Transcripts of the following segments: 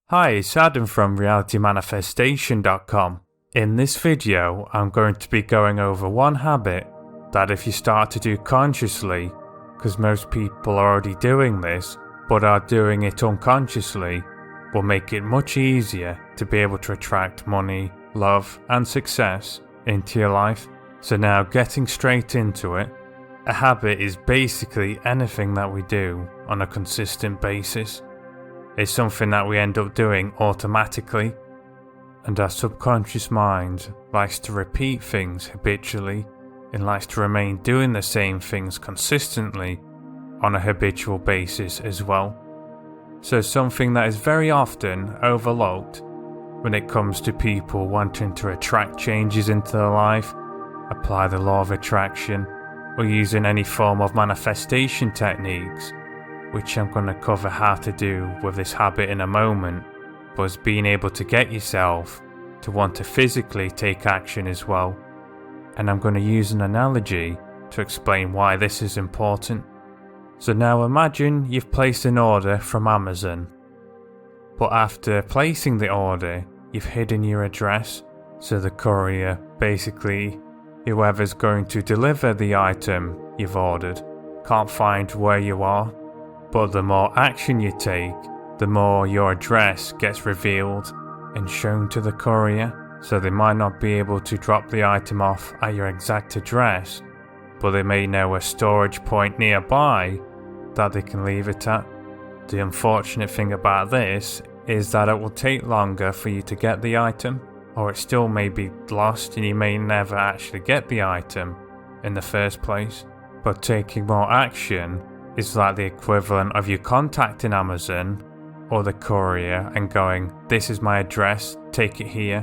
Hi, it's Adam from realitymanifestation.com. In this video, I'm going to be going over one habit that if you start to do consciously, because most people are already doing this, but are doing it unconsciously, will make it much easier to be able to attract money, love, and success into your life. So now getting straight into it, a habit is basically anything that we do on a consistent basis. It's something that we end up doing automatically, and our subconscious mind likes to repeat things habitually and likes to remain doing the same things consistently on a habitual basis as well. So something that is very often overlooked when it comes to people wanting to attract changes into their life, apply the law of attraction, or using any form of manifestation techniques, which I'm going to cover how to do with this habit in a moment, but is being able to get yourself to want to physically take action as well. And I'm going to use an analogy to explain why this is important. So now imagine you've placed an order from Amazon, but after placing the order, you've hidden your address, so the courier, basically whoever's going to deliver the item you've ordered, can't find where you are. But the more action you take, the more your address gets revealed and shown to the courier. So they might not be able to drop the item off at your exact address, but they may know a storage point nearby that they can leave it at. The unfortunate thing about this is that it will take longer for you to get the item, or it still may be lost and you may never actually get the item in the first place. But taking more action is like the equivalent of you contacting Amazon or the courier and going, "This is my address, take it here,"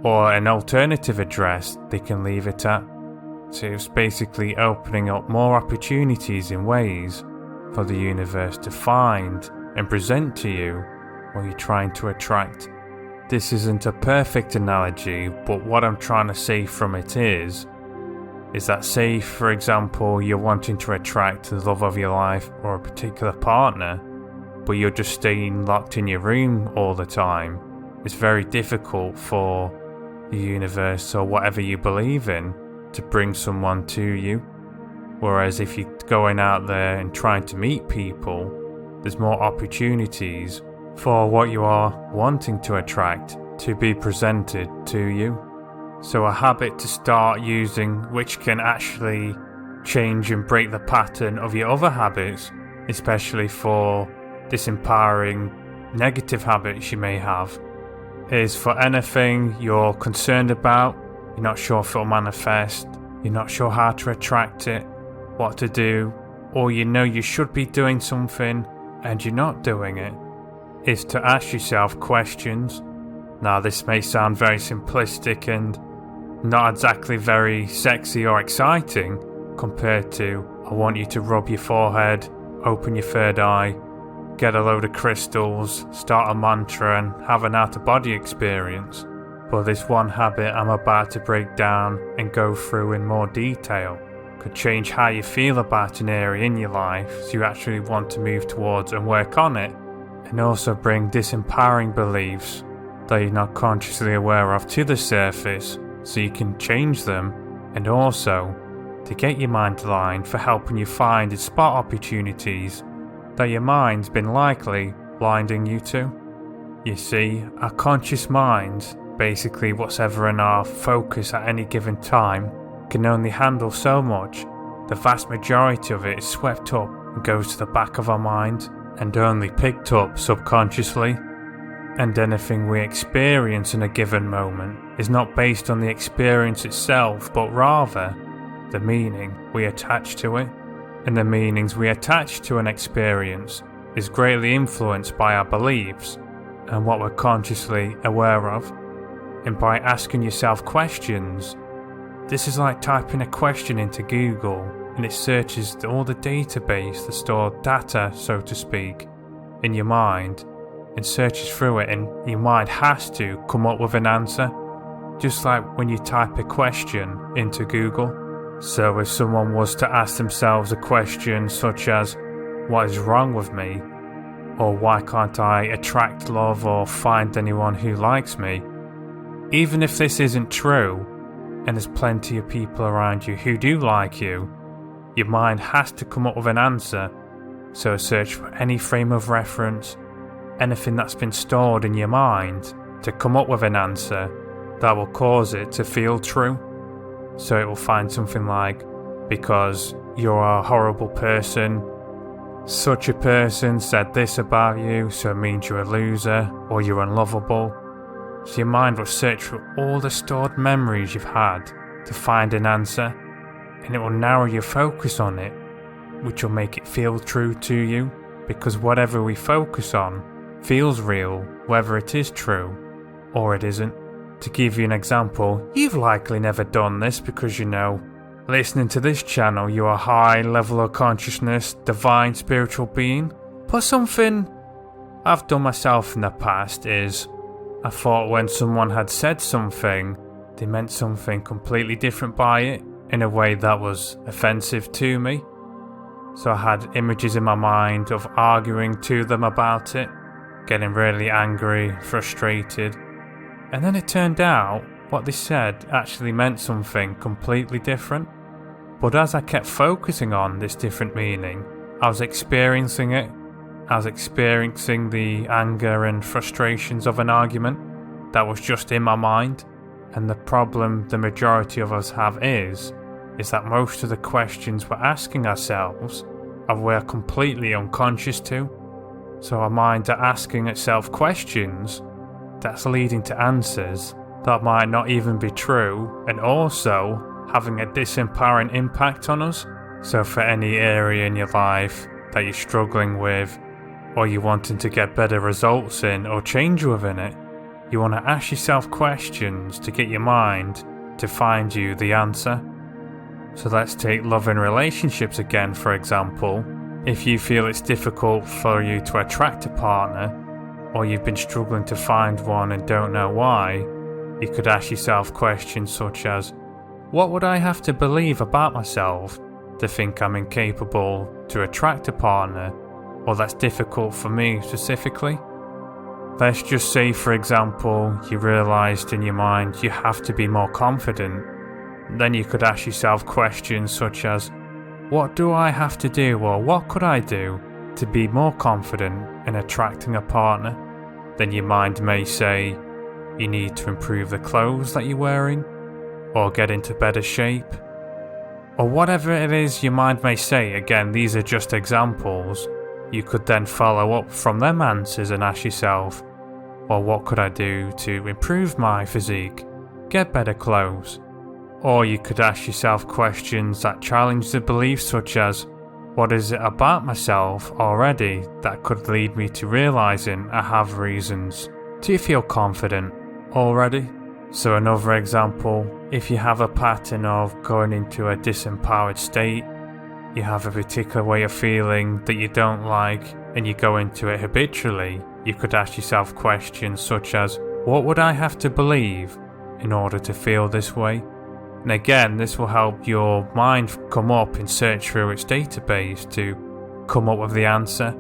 or an alternative address they can leave it at. So it's basically opening up more opportunities in ways for the universe to find and present to you what you're trying to attract. This isn't a perfect analogy, but what I'm trying to say from it is that, say for example you're wanting to attract the love of your life or a particular partner, but you're just staying locked in your room all the time. It's very difficult for the universe or whatever you believe in to bring someone to you. Whereas if you're going out there and trying to meet people, there's more opportunities for what you are wanting to attract to be presented to you. So a habit to start using which can actually change and break the pattern of your other habits, especially for disempowering negative habits you may have, is for anything you're concerned about, you're not sure if it'll manifest, you're not sure how to attract it, what to do, or you know you should be doing something and you're not doing it, is to ask yourself questions. Now this may sound very simplistic and not exactly very sexy or exciting compared to, I want you to rub your forehead, open your third eye, get a load of crystals, start a mantra and have an out-of-body experience. But this one habit I'm about to break down and go through in more detail could change how you feel about an area in your life so you actually want to move towards and work on it, and also bring disempowering beliefs that you're not consciously aware of to the surface so you can change them, and also to get your mind aligned for helping you find and spot opportunities that your mind's been likely blinding you to. You see, our conscious mind, basically what's ever in our focus at any given time, can only handle so much. The vast majority of it is swept up and goes to the back of our mind and only picked up subconsciously. And anything we experience in a given moment is not based on the experience itself, but rather the meaning we attach to it. And the meanings we attach to an experience is greatly influenced by our beliefs and what we're consciously aware of. And by asking yourself questions, this is like typing a question into Google and it searches all the database, the stored data, so to speak, in your mind, and searches through it, and your mind has to come up with an answer, just like when you type a question into Google. So if someone was to ask themselves a question such as, "What is wrong with me?" or why can't I attract love or find anyone who likes me? Even if this isn't true, and there's plenty of people around you who do like you, your mind has to come up with an answer. So search for any frame of reference, anything that's been stored in your mind, to come up with an answer that will cause it to feel true. So it will find something like, because you're a horrible person, such a person said this about you, so it means you're a loser or you're unlovable. So your mind will search for all the stored memories you've had to find an answer, and it will narrow your focus on it, which will make it feel true to you, because whatever we focus on feels real, whether it is true or it isn't. To give you an example, you've likely never done this because listening to this channel, you're a high level of consciousness, divine spiritual being. But something I've done myself in the past is, I thought when someone had said something, they meant something completely different by it, in a way that was offensive to me. So I had images in my mind of arguing to them about it, getting really angry, frustrated. And then it turned out what they said actually meant something completely different. But as I kept focusing on this different meaning, I was experiencing it. I was experiencing the anger and frustrations of an argument that was just in my mind. And the problem the majority of us have is that most of the questions we're asking ourselves we're completely unconscious to. So our minds are asking itself questions that's leading to answers that might not even be true, and also having a disempowering impact on us. So for any area in your life that you're struggling with, or you're wanting to get better results in or change within it, you want to ask yourself questions to get your mind to find you the answer. So let's take love and relationships again, for example. If you feel it's difficult for you to attract a partner, or you've been struggling to find one and don't know why, you could ask yourself questions such as, what would I have to believe about myself to think I'm incapable to attract a partner, or that's difficult for me specifically? Let's just say, for example, you realised in your mind you have to be more confident. Then you could ask yourself questions such as, what do I have to do, or what could I do to be more confident in attracting a partner? Then your mind may say, you need to improve the clothes that you're wearing, or get into better shape, or whatever it is your mind may say. Again, these are just examples. You could then follow up from them answers and ask yourself, well, what could I do to improve my physique, get better clothes? Or you could ask yourself questions that challenge the beliefs such as, what is it about myself already that could lead me to realising I have reasons to feel confident already? So another example, if you have a pattern of going into a disempowered state, you have a particular way of feeling that you don't like and you go into it habitually, you could ask yourself questions such as, what would I have to believe in order to feel this way? And again, this will help your mind come up and search through its database to come up with the answer,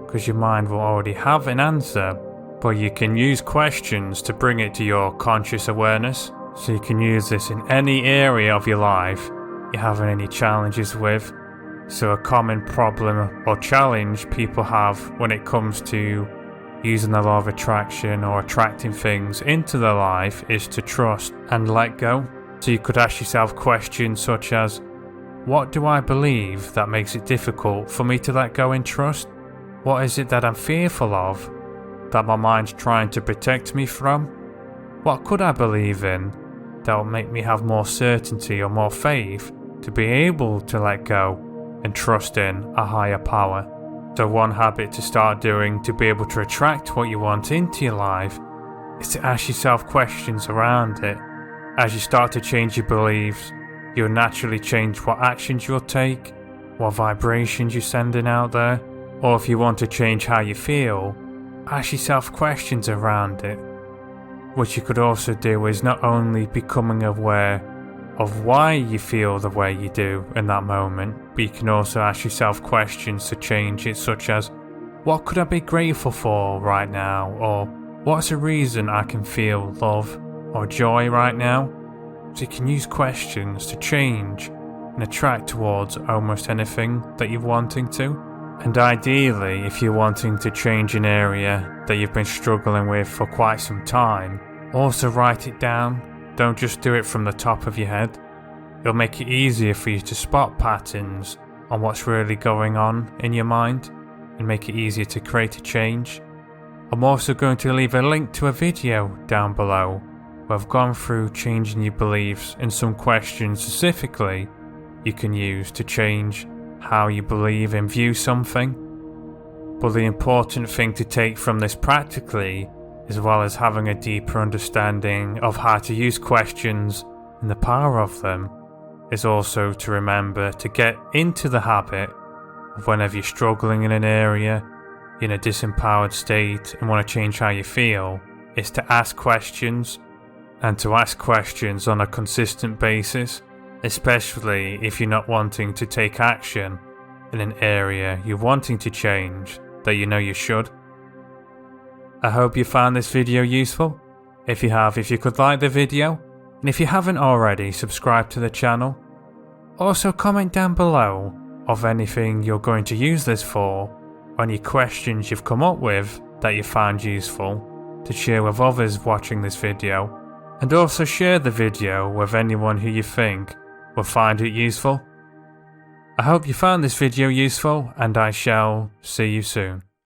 because your mind will already have an answer, but you can use questions to bring it to your conscious awareness. So you can use this in any area of your life you're having any challenges with. So a common problem or challenge people have when it comes to using the law of attraction or attracting things into their life is to trust and let go. So you could ask yourself questions such as, what do I believe that makes it difficult for me to let go and trust? What is it that I'm fearful of, that my mind's trying to protect me from? What could I believe in that will make me have more certainty or more faith to be able to let go and trust in a higher power? So one habit to start doing to be able to attract what you want into your life is to ask yourself questions around it. As you start to change your beliefs, you'll naturally change what actions you'll take, what vibrations you're sending out there, or if you want to change how you feel, ask yourself questions around it. What you could also do is not only becoming aware of why you feel the way you do in that moment, but you can also ask yourself questions to change it, such as, what could I be grateful for right now, or what's a reason I can feel love or joy right now? So you can use questions to change and attract towards almost anything that you're wanting to. And ideally, if you're wanting to change an area that you've been struggling with for quite some time, also write it down. Don't just do it from the top of your head. It'll make it easier for you to spot patterns on what's really going on in your mind and make it easier to create a change. I'm also going to leave a link to a video down below where I've gone through changing your beliefs and some questions specifically you can use to change how you believe and view something. But the important thing to take from this practically, as well as having a deeper understanding of how to use questions and the power of them, is also to remember to get into the habit of whenever you're struggling in an area, in a disempowered state and want to change how you feel, is to ask questions, and to ask questions on a consistent basis, especially if you're not wanting to take action in an area you're wanting to change that you know you should. I hope you found this video useful. If you have, if you could like the video, and if you haven't already, subscribe to the channel. Also comment down below of anything you're going to use this for, or any questions you've come up with that you found useful to share with others watching this video, and also share the video with anyone who you think will find it useful. I hope you found this video useful, and I shall see you soon.